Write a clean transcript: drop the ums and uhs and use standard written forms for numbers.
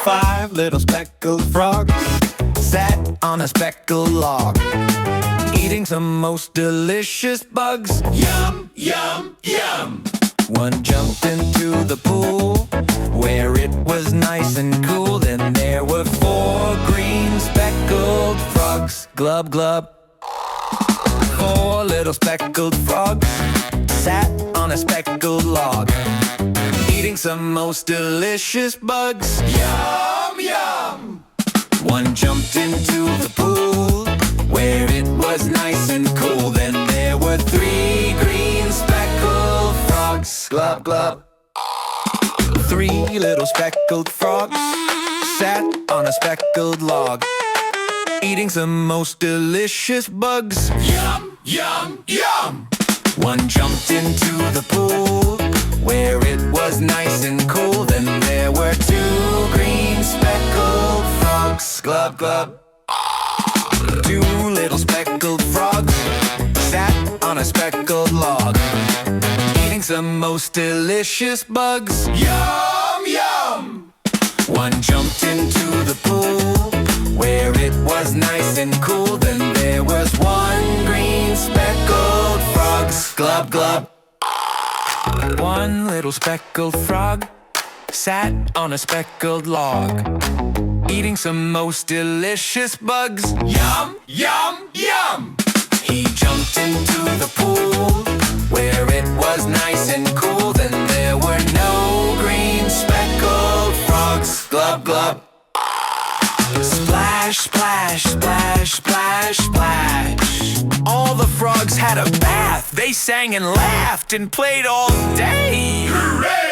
Five little speckled frogs sat on a speckled log, eating some most delicious bugs. Yum, yum, yum. One jumped into the pool where it was nice and cool. Then there were four green speckled frogs. Glub, glub. Four little speckled frogs sat on a speckled log, eating some most delicious bugs. Yum, yum. One jumped into the pool where it was nice and cool. Then there were three green speckled frogs. Glub, glub. Three little speckled frogs sat on a speckled log, eating some most delicious bugs. Yum, yum, yum. One jumped into the pool where it was nice and cool. Then there were two green speckled frogs. Glub, glub. Two little speckled frogs sat on a speckled log, eating some most delicious bugs. Yum, yum. One jumped into the pool where it was nice and cool. Then there was one green speckled frog. Glub, glub. One little speckled frog sat on a speckled log, eating some most delicious bugs. Yum, yum, yum. He jumped into the pool where it was nice and cool. Then there were no green speckled frogs. Glub, glub. Splash, splash, splash, splash, splash. All the frogs had a bath. They sang and laughed and played all day. Hooray!